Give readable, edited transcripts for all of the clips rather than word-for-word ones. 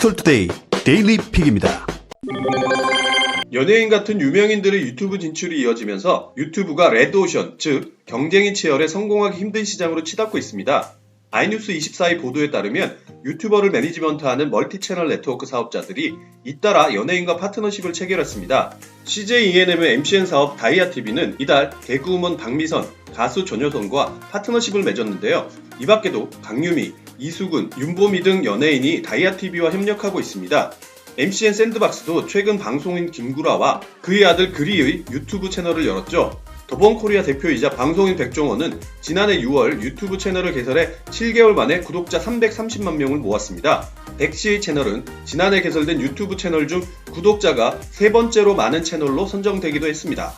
디지털투데이 데일리 픽입니다. 연예인 같은 유명인들의 유튜브 진출이 이어지면서 유튜브가 레드오션, 즉 경쟁이 치열해 성공하기 힘든 시장으로 치닫고 있습니다. iNews24의 보도에 따르면 유튜버를 매니지먼트하는 멀티채널 네트워크 사업자들이 잇따라 연예인과 파트너십을 체결했습니다. CJ ENM의 MCN 사업 다이아TV는 이달 개그우먼 박미선, 가수 전효선과 파트너십을 맺었는데요. 이 밖에도 강유미, 이수근, 윤보미 등 연예인이 다이아TV와 협력하고 있습니다. MCN 샌드박스도 최근 방송인 김구라와 그의 아들 그리의 유튜브 채널을 열었죠. 더본코리아 대표이자 방송인 백종원은 지난해 6월 유튜브 채널을 개설해 7개월 만에 구독자 330만 명을 모았습니다. 백씨의 채널은 지난해 개설된 유튜브 채널 중 구독자가 세 번째로 많은 채널로 선정되기도 했습니다.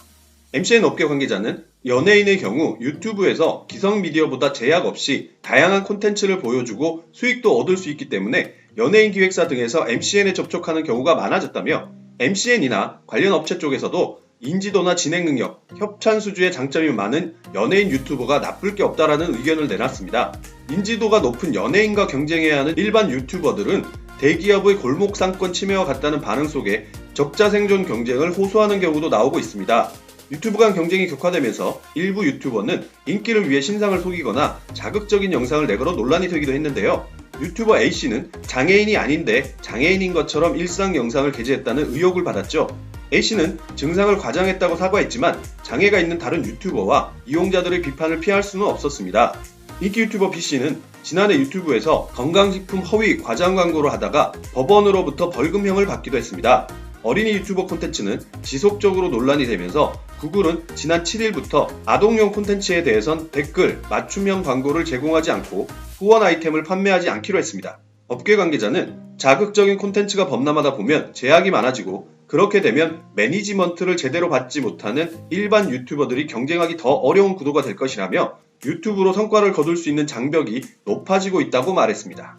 MCN 업계 관계자는 연예인의 경우 유튜브에서 기성 미디어보다 제약 없이 다양한 콘텐츠를 보여주고 수익도 얻을 수 있기 때문에 연예인 기획사 등에서 MCN에 접촉하는 경우가 많아졌다며 MCN이나 관련 업체 쪽에서도 인지도나 진행 능력, 협찬 수주의 장점이 많은 연예인 유튜버가 나쁠 게 없다라는 의견을 내놨습니다. 인지도가 높은 연예인과 경쟁해야 하는 일반 유튜버들은 대기업의 골목 상권 침해와 같다는 반응 속에 적자 생존 경쟁을 호소하는 경우도 나오고 있습니다. 유튜브 간 경쟁이 격화되면서 일부 유튜버는 인기를 위해 신상을 속이거나 자극적인 영상을 내걸어 논란이 되기도 했는데요. 유튜버 A씨는 장애인이 아닌데 장애인인 것처럼 일상 영상을 게재했다는 의혹을 받았죠. A씨는 증상을 과장했다고 사과했지만 장애가 있는 다른 유튜버와 이용자들의 비판을 피할 수는 없었습니다. 인기 유튜버 B씨는 지난해 유튜브에서 건강식품 허위 과장 광고를 하다가 법원으로부터 벌금형을 받기도 했습니다. 어린이 유튜버 콘텐츠는 지속적으로 논란이 되면서 구글은 지난 7일부터 아동용 콘텐츠에 대해선 댓글, 맞춤형 광고를 제공하지 않고 후원 아이템을 판매하지 않기로 했습니다. 업계 관계자는 자극적인 콘텐츠가 범람하다 보면 제약이 많아지고 그렇게 되면 매니지먼트를 제대로 받지 못하는 일반 유튜버들이 경쟁하기 더 어려운 구도가 될 것이라며 유튜브로 성과를 거둘 수 있는 장벽이 높아지고 있다고 말했습니다.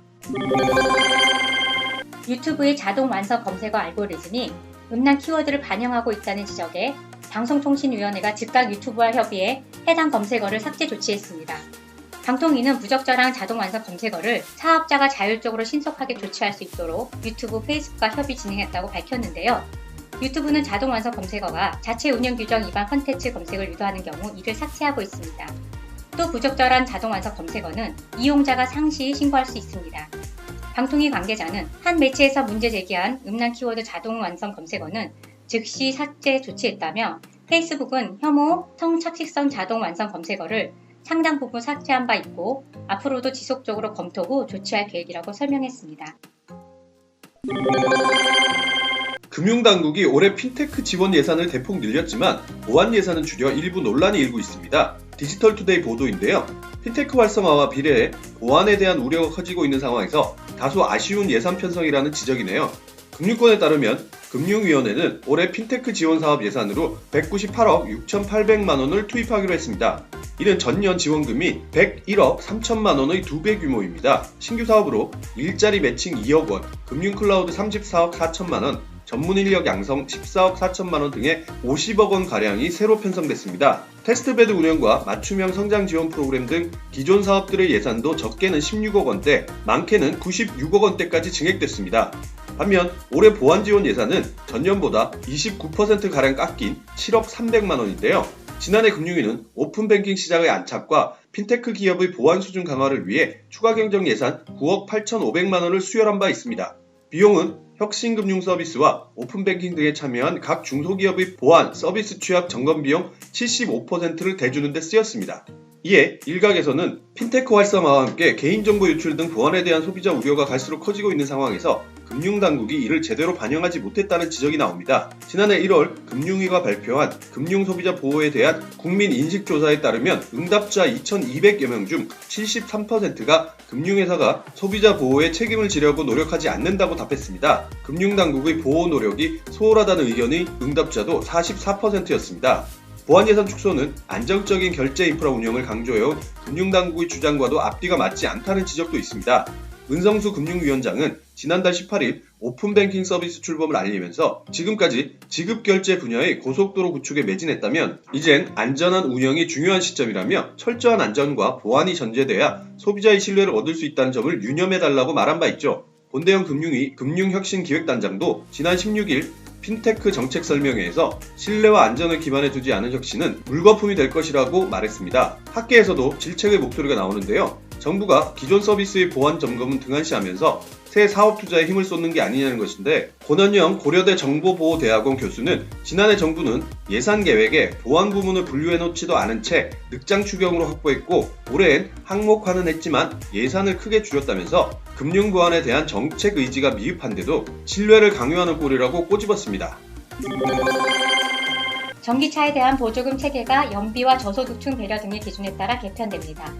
유튜브의 자동 완성 검색어 알고리즘이 음란 키워드를 반영하고 있다는 지적에 방송통신위원회가 즉각 유튜브와 협의해 해당 검색어를 삭제 조치했습니다. 방통위는 부적절한 자동 완성 검색어를 사업자가 자율적으로 신속하게 조치할 수 있도록 유튜브, 페이스북과 협의 진행했다고 밝혔는데요. 유튜브는 자동 완성 검색어가 자체 운영 규정 위반 콘텐츠 검색을 유도하는 경우 이를 삭제하고 있습니다. 또 부적절한 자동 완성 검색어는 이용자가 상시 신고할 수 있습니다. 방통위 관계자는 한 매체에서 문제 제기한 음란 키워드 자동 완성 검색어는 즉시 삭제 조치했다며 페이스북은 혐오, 성착식성 자동 완성 검색어를 상당 부분 삭제한 바 있고 앞으로도 지속적으로 검토 후 조치할 계획이라고 설명했습니다. 금융당국이 올해 핀테크 지원 예산을 대폭 늘렸지만 보안 예산은 줄여 일부 논란이 일고 있습니다. 디지털투데이 보도인데요. 핀테크 활성화와 비례해 보안에 대한 우려가 커지고 있는 상황에서 다소 아쉬운 예산 편성이라는 지적이네요. 금융권에 따르면 금융위원회는 올해 핀테크 지원 사업 예산으로 198억 6,800만 원을 투입하기로 했습니다. 이는 전년 지원금이 101억 3천만 원의 2배 규모입니다. 신규 사업으로 일자리 매칭 2억 원, 금융 클라우드 34억 4천만 원, 전문 인력 양성 14억 4천만 원 등의 50억 원 가량이 새로 편성됐습니다. 테스트베드 운영과 맞춤형 성장 지원 프로그램 등 기존 사업들의 예산도 적게는 16억 원대, 많게는 96억 원대까지 증액됐습니다. 반면 올해 보안 지원 예산은 전년보다 29%가량 깎인 7억 300만 원인데요. 지난해 금융위는 오픈뱅킹 시장의 안착과 핀테크 기업의 보안 수준 강화를 위해 추가 경정 예산 9억 8,500만 원을 수혈한 바 있습니다. 비용은 혁신금융 서비스와 오픈뱅킹 등에 참여한 각 중소기업의 보안, 서비스 취약 점검 비용 75%를 대주는 데 쓰였습니다. 이에 일각에서는 핀테크 활성화와 함께 개인정보 유출 등 보안에 대한 소비자 우려가 갈수록 커지고 있는 상황에서 금융당국이 이를 제대로 반영하지 못했다는 지적이 나옵니다. 지난해 1월 금융위가 발표한 금융소비자 보호에 대한 국민인식조사에 따르면 응답자 2,200여 명 중 73%가 금융회사가 소비자 보호에 책임을 지려고 노력하지 않는다고 답했습니다. 금융당국의 보호 노력이 소홀하다는 의견의 응답자도 44%였습니다. 보안 예산 축소는 안정적인 결제 인프라 운영을 강조해온 금융당국의 주장과도 앞뒤가 맞지 않다는 지적도 있습니다. 은성수 금융위원장은 지난달 18일 오픈뱅킹 서비스 출범을 알리면서 지금까지 지급결제 분야의 고속도로 구축에 매진했다면 이젠 안전한 운영이 중요한 시점이라며 철저한 안전과 보안이 전제돼야 소비자의 신뢰를 얻을 수 있다는 점을 유념해달라고 말한 바 있죠. 권대영 금융위 금융혁신기획단장도 지난 16일 핀테크 정책 설명회에서 신뢰와 안전을 기반에 두지 않은 혁신은 물거품이 될 것이라고 말했습니다. 학계에서도 질책의 목소리가 나오는데요. 정부가 기존 서비스의 보안 점검은 등한시하면서 새 사업 투자에 힘을 쏟는 게 아니냐는 것인데, 권원영 고려대 정보보호대학원 교수는 지난해 정부는 예산 계획에 보안 부문을 분류해놓지도 않은 채 늑장 추경으로 확보했고 올해엔 항목화는 했지만 예산을 크게 줄였다면서 금융보안에 대한 정책 의지가 미흡한데도 신뢰를 강요하는 꼴이라고 꼬집었습니다. 전기차에 대한 보조금 체계가 연비와 저소득층 배려 등의 기준에 따라 개편됩니다.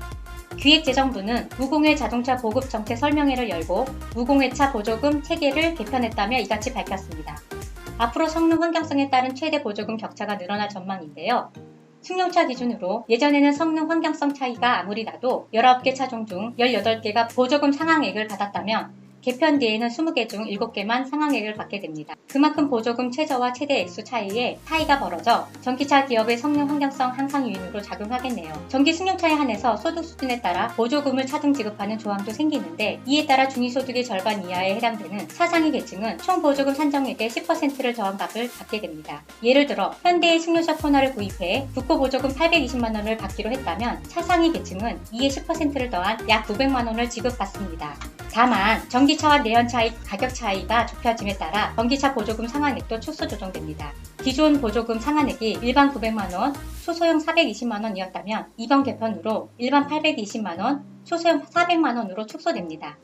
기획재정부는 무공해 자동차 보급 정책 설명회를 열고 무공해차 보조금 체계를 개편했다며 이같이 밝혔습니다. 앞으로 성능 환경성에 따른 최대 보조금 격차가 늘어날 전망인데요. 승용차 기준으로 예전에는 성능 환경성 차이가 아무리 나도 19개 차종 중 18개가 보조금 상한액을 받았다면 개편 뒤에는 20개 중 7개만 상한액을 받게 됩니다. 그만큼 보조금 최저와 최대 액수 차이에 차이가 벌어져 전기차 기업의 성능 환경성 향상 요인으로 작용하겠네요. 전기 승용차에 한해서 소득 수준에 따라 보조금을 차등 지급하는 조항도 생기는데, 이에 따라 중위소득의 절반 이하에 해당되는 차상위 계층은 총 보조금 산정액의 10%를 더한 값을 받게 됩니다. 예를 들어 현대의 승용차 코나를 구입해 국고 보조금 820만 원을 받기로 했다면 차상위 계층은 이에 10%를 더한 약 900만 원을 지급받습니다. 다만 전기차와 내연차의 가격 차이가 좁혀짐에 따라 전기차 보조금 상한액도 축소 조정됩니다. 기존 보조금 상한액이 일반 900만원, 초소형 420만원이었다면 이번 개편으로 일반 820만원, 초소형 400만원으로 축소됩니다.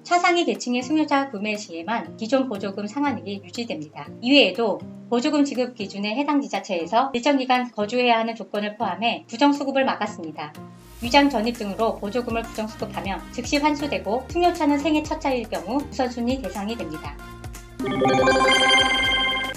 차상위 계층의 승용차 구매 시에만 기존 보조금 상한액이 유지됩니다. 이외에도 보조금 지급 기준에 해당 지자체에서 일정 기간 거주해야 하는 조건을 포함해 부정수급을 막았습니다. 위장 전입 등으로 보조금을 부정수급하면 즉시 환수되고 승용차는 생애 첫 차일 경우 우선순위 대상이 됩니다.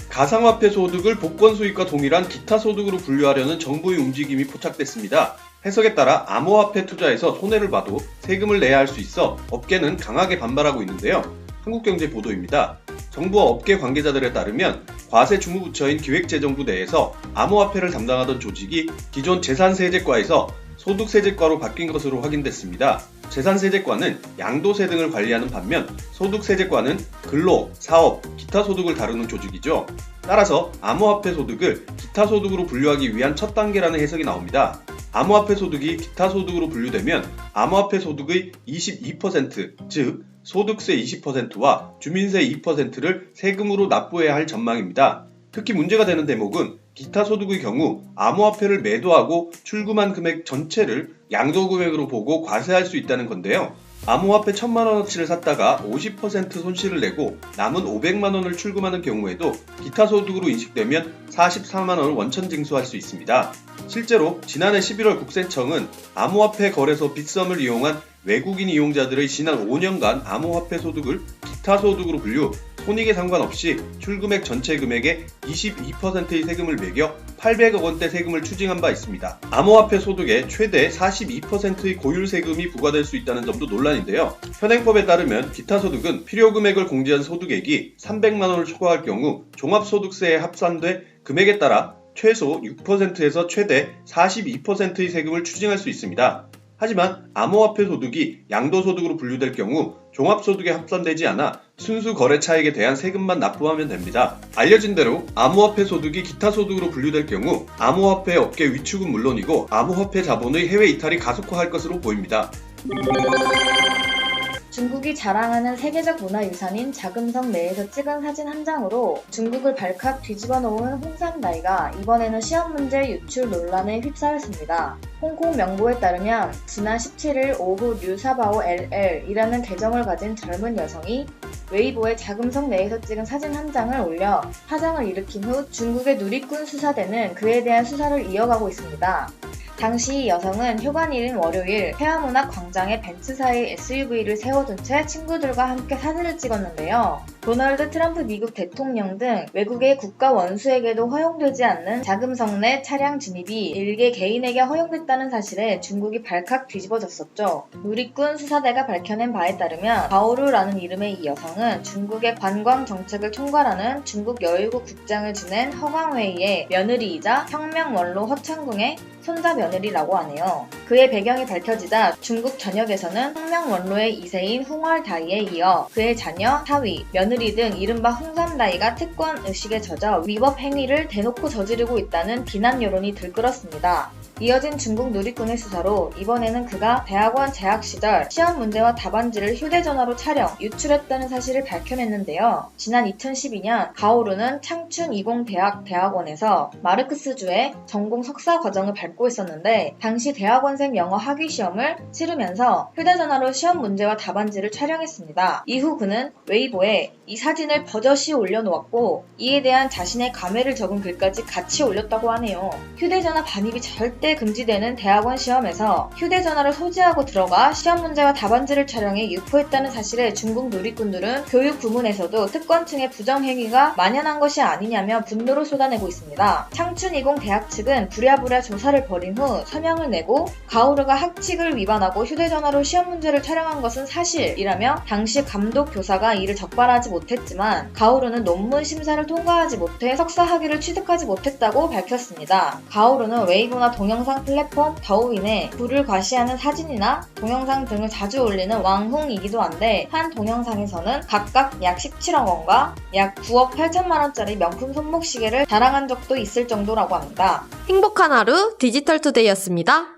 가상화폐 소득을 복권 수익과 동일한 기타 소득으로 분류하려는 정부의 움직임이 포착됐습니다. 해석에 따라 암호화폐 투자에서 손해를 봐도 세금을 내야 할 수 있어 업계는 강하게 반발하고 있는데요. 한국경제 보도입니다. 정부와 업계 관계자들에 따르면 과세 주무부처인 기획재정부 내에서 암호화폐를 담당하던 조직이 기존 재산세제과에서 소득세제과로 바뀐 것으로 확인됐습니다. 재산세제과는 양도세 등을 관리하는 반면 소득세제과는 근로, 사업, 기타 소득을 다루는 조직이죠. 따라서 암호화폐 소득을 기타 소득으로 분류하기 위한 첫 단계라는 해석이 나옵니다. 암호화폐 소득이 기타 소득으로 분류되면 암호화폐 소득의 22%, 즉 소득세 20%와 주민세 2%를 세금으로 납부해야 할 전망입니다. 특히 문제가 되는 대목은 기타 소득의 경우 암호화폐를 매도하고 출금한 금액 전체를 양도금액으로 보고 과세할 수 있다는 건데요. 암호화폐 1000만원어치를 샀다가 50% 손실을 내고 남은 500만원을 출금하는 경우에도 기타 소득으로 인식되면 44만원을 원천 징수할 수 있습니다. 실제로 지난해 11월 국세청은 암호화폐 거래소 빗썸을 이용한 외국인 이용자들의 지난 5년간 암호화폐 소득을 기타 소득으로 분류, 손익에 상관없이 출금액 전체 금액의 22%의 세금을 매겨 800억 원대 세금을 추징한 바 있습니다. 암호화폐 소득에 최대 42%의 고율 세금이 부과될 수 있다는 점도 논란인데요. 현행법에 따르면 기타 소득은 필요 금액을 공제한 소득액이 300만 원을 초과할 경우 종합소득세에 합산돼 금액에 따라 최소 6%에서 최대 42%의 세금을 추징할 수 있습니다. 하지만 암호화폐 소득이 양도소득으로 분류될 경우 종합소득에 합산되지 않아 순수 거래 차익에 대한 세금만 납부하면 됩니다. 알려진 대로 암호화폐 소득이 기타 소득으로 분류될 경우 암호화폐 업계 위축은 물론이고 암호화폐 자본의 해외 이탈이 가속화할 것으로 보입니다. 중국이 자랑하는 세계적 문화유산인 자금성 내에서 찍은 사진 한 장으로 중국을 발칵 뒤집어 놓은 홍삼다이가 이번에는 시험 문제 유출 논란에 휩싸였습니다. 홍콩 명보에 따르면 지난 17일 오후 뉴사바오 LL이라는 계정을 가진 젊은 여성이 웨이보에 자금성 내에서 찍은 사진 한 장을 올려 파장을 일으킨 후 중국의 누리꾼 수사대는 그에 대한 수사를 이어가고 있습니다. 당시 여성은 휴관일인 월요일 폐화문학 광장에 벤츠사의 SUV를 세워둔 채 친구들과 함께 사진을 찍었는데요. 도널드 트럼프 미국 대통령 등 외국의 국가 원수에게도 허용되지 않는 자금성 내 차량 진입이 일개 개인에게 허용됐다는 사실에 중국이 발칵 뒤집어졌었죠. 누리꾼 수사대가 밝혀낸 바에 따르면 가오루라는 이름의 이 여성은 중국의 관광 정책을 총괄하는 중국 여유국 국장을 지낸 허광웨이의 며느리이자 혁명원로 허창궁의 손자 며느리라고 하네요. 그의 배경이 밝혀지자 중국 전역에서는 혁명원로의 2세인 홍얼다이에 이어 그의 자녀, 사위, 며느리 등 이른바 홍삼다이가 특권 의식에 젖어 위법 행위를 대놓고 저지르고 있다는 비난 여론이 들끓었습니다. 이어진 중국 누리꾼의 수사로 이번에는 그가 대학원 재학 시절 시험 문제와 답안지를 휴대전화로 촬영, 유출했다는 사실을 밝혀냈는데요. 지난 2012년 가오루는 창춘이공대학 대학원에서 마르크스주의 전공 석사 과정을 밟고 있었는데 당시 대학원생 영어 학위 시험을 치르면서 휴대전화로 시험 문제와 답안지를 촬영했습니다. 이후 그는 웨이보에 이 사진을 버젓이 올려놓았고 이에 대한 자신의 감회를 적은 글까지 같이 올렸다고 하네요. 휴대전화 반입이 절대 금지되는 대학원 시험에서 휴대전화를 소지하고 들어가 시험 문제와 답안지를 촬영해 유포했다는 사실에 중국 누리꾼들은 교육 부문에서도 특권층의 부정행위가 만연한 것이 아니냐며 분노를 쏟아내고 있습니다. 창춘이공 대학 측은 부랴부랴 조사를 벌인 후 서명을 내고 가오루가 학칙을 위반하고 휴대전화로 시험 문제를 촬영한 것은 사실이라며 당시 감독 교사가 이를 적발하지 못했지만 가오루는 논문 심사를 통과하지 못해 석사 학위를 취득하지 못했다고 밝혔습니다. 가오루는 웨이보나 동영상 플랫폼 더우인에 부를 과시하는 사진이나 동영상 등을 자주 올리는 왕홍이기도 한데 한 동영상에서는 각각 약 17억 원과 약 9억 8천만 원짜리 명품 손목시계를 자랑한 적도 있을 정도라고 합니다. 행복한 하루 디지털투데이였습니다.